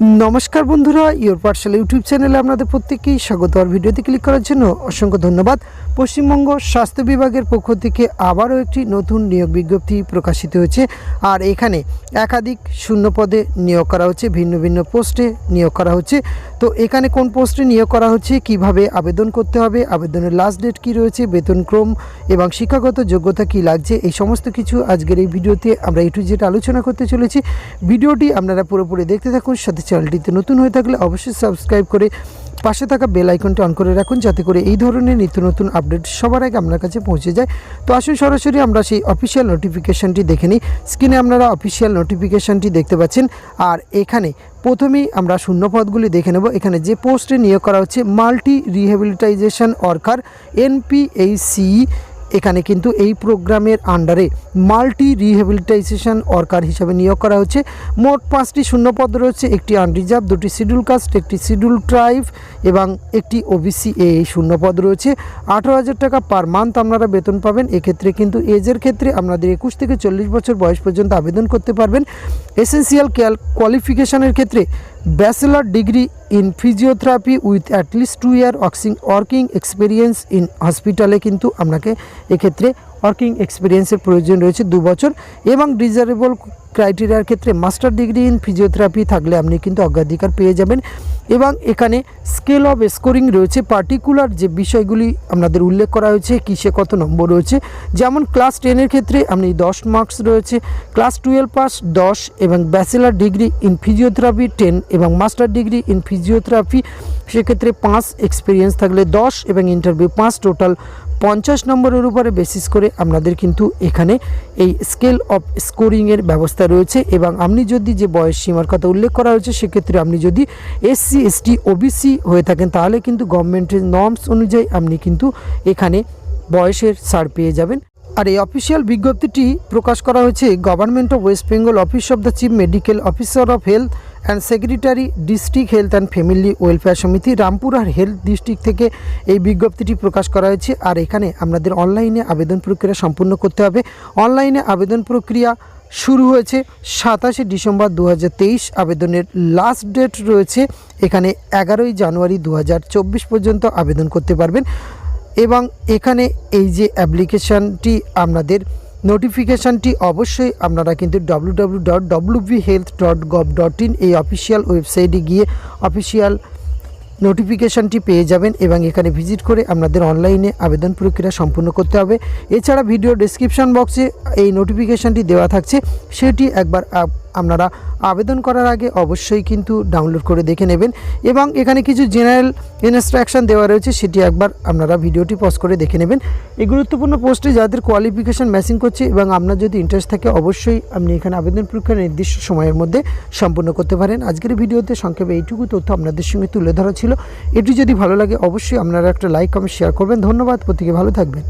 নমস্কার বন্ধুরা, your Pathsala YouTube চ্যানেলে আপনাদের প্রত্যেককেই স্বাগত। আর ভিডিওতে ক্লিক করার জন্য অসংখ্য ধন্যবাদ। পশ্চিমবঙ্গ স্বাস্থ্য বিভাগের পক্ষ থেকে আবারও একটি নতুন নিয়োগ বিজ্ঞপ্তি প্রকাশিত হয়েছে। আর এখানে একাধিক শূন্য পদে নিয়োগ করা হচ্ছে, ভিন্ন ভিন্ন পোস্টে নিয়োগ করা হচ্ছে। তো এখানে কোন পোস্টে নিয়োগ করা হচ্ছে, কিভাবে আবেদন করতে হবে, আবেদনের লাস্ট ডেট কী রয়েছে, বেতনক্রম এবং শিক্ষাগত যোগ্যতা কী লাগছে, এই সমস্ত কিছু আজকের এই ভিডিওতে আমরা একটু যেটা আলোচনা করতে চলেছি। ভিডিওটি আপনারা পুরোপুরি দেখতে থাকুন। সাথে চ্যানেলটিতে নতুন হয়ে থাকলে অবশ্যই সাবস্ক্রাইব করে পাশে থাকা বেল আইকনটি অন করে রাখুন, যাতে করে এই ধরনের নিত্য নতুন আপডেট সবার আগে আপনার কাছে পৌঁছে যায়। তো আসুন সরাসরি আমরা সেই অফিসিয়াল নোটিফিকেশানটি দেখে নিই। স্ক্রিনে আপনারা অফিসিয়াল নোটিফিকেশানটি দেখতে পাচ্ছেন। আর এখানে প্রথমেই আমরা শূন্য পদগুলি দেখে নেব। এখানে যে পোস্টে নিয়োগ করা হচ্ছে মাল্টি রিহ্যাবিলিটাইজেশন ওয়ার্কার NPHCE, এখানে কিন্তু এই প্রোগ্রামের আন্ডারে মাল্টি রিহ্যাবিলিটাইজেশন ওয়ার্কার হিসাবে নিয়োগ করা হচ্ছে। মোট 5টি শূন্যপদ রয়েছে, একটি আনরিজার্ভ, 2টি শিডিউল কাস্ট, একটি শিডিউল ট্রাইব এবং একটি OBC এই শূন্যপদ রয়েছে। 18,000 টাকা পার মান্থ আপনারা বেতন পাবেন। এক্ষেত্রে কিন্তু এজের ক্ষেত্রে আপনাদের 21 থেকে 40 বছর বয়স পর্যন্ত আবেদন করতে পারবেন। এসেন্সিয়াল কোয়ালিফিকেশনের ক্ষেত্রে bachelor degree in physiotherapy with at least 2 year working experience in হসপিটালে কিন্তু আপনাকে এক্ষেত্রে ওয়ার্কিং এক্সপিরিয়েন্সের প্রয়োজন রয়েছে 2 বছর। এবং ডিজারেবল ক্রাইটেরিয়ার ক্ষেত্রে মাস্টার ডিগ্রি ইন ফিজিওথেরাপি থাকলে আপনি কিন্তু অগ্রাধিকার পেয়ে যাবেন। এবং এখানে স্কেল অফ স্কোরিং রয়েছে, পার্টিকুলার যে বিষয়গুলি আপনাদের উল্লেখ করা হয়েছে, কিসে কত নম্বর রয়েছে। যেমন ক্লাস 10-এর ক্ষেত্রে আপনি 10 মার্কস রয়েছে, ক্লাস 12 পাস 10 এবং ব্যাচেলার ডিগ্রি ইন ফিজিওথেরাপি 10 এবং মাস্টার ডিগ্রি ইন ফিজিওথেরাপি সেক্ষেত্রে 5 এক্সপিরিয়েন্স থাকলে 10 এবং ইন্টারভিউ 5, টোটাল 50 নম্বরের উপরে বেসিস করে আপনাদের কিন্তু এখানে এই স্কেল অফ স্কোরিংয়ের ব্যবস্থা রয়েছে। এবং আপনি যদি যে বয়স সীমার কথা উল্লেখ করা হয়েছে, সেক্ষেত্রে আপনি যদি SC ST OBC হয়ে থাকেন, তাহলে কিন্তু গভর্নমেন্টের নর্মস অনুযায়ী আপনি কিন্তু এখানে বয়সের ছাড় পেয়ে যাবেন। আর এই অফিসিয়াল বিজ্ঞপ্তিটি প্রকাশ করা হয়েছে government of West Bengal, office of the chief medical officer of health and secretary, district health and family welfare সমিতি, রামপুরহাট হেলথ ডিস্ট্রিক্ট থেকে এই বিজ্ঞপ্তিটি প্রকাশ করা হয়েছে। আর এখানে আপনাদের অনলাইনে আবেদন প্রক্রিয়া সম্পূর্ণ করতে হবে। অনলাইনে আবেদন প্রক্রিয়া শুরু হয়েছে 27শে ডিসেম্বর 2023। আবেদনের লাস্ট ডেট রয়েছে এখানে 11ই জানুয়ারি 2024 পর্যন্ত আবেদন করতে পারবেন। এবং এখানে এই যে অ্যাপ্লিকেশানটি আপনাদের নোটিফিকেশানটি অবশ্যই আপনারা কিন্তু www.wbhealth.gov.in এই অফিসিয়াল ওয়েবসাইটে গিয়ে অফিসিয়াল নোটিফিকেশানটি পেয়ে যাবেন এবং এখানে ভিজিট করে আপনাদের অনলাইনে আবেদন প্রক্রিয়া সম্পূর্ণ করতে হবে। এছাড়া ভিডিও ডেসক্রিপশান বক্সে এই নোটিফিকেশানটি দেওয়া থাকছে, সেটি একবার আপনারা আবেদন করার আগে অবশ্যই কিন্তু ডাউনলোড করে দেখে নেবেন। এবং এখানে কিছু জেনারেল ইনস্ট্রাকশান দেওয়া রয়েছে, সেটি একবার আপনারা ভিডিওটি পজ করে দেখে নেবেন। এই গুরুত্বপূর্ণ পোস্টে যাদের কোয়ালিফিকেশান ম্যাচিং করছে এবং আপনার যদি ইন্টারেস্ট থাকে, অবশ্যই আপনি এখানে আবেদন প্রক্রিয়া নির্দিষ্ট সময়ের মধ্যে সম্পূর্ণ করতে পারেন। আজকের ভিডিওতে সংক্ষেপে এইটুকু তথ্য আপনাদের সঙ্গে তুলে ধরা ছিল। এটি যদি ভালো লাগে অবশ্যই আপনারা একটা লাইক কমেন্ট শেয়ার করবেন। ধন্যবাদ, প্রত্যেকে ভালো থাকবেন।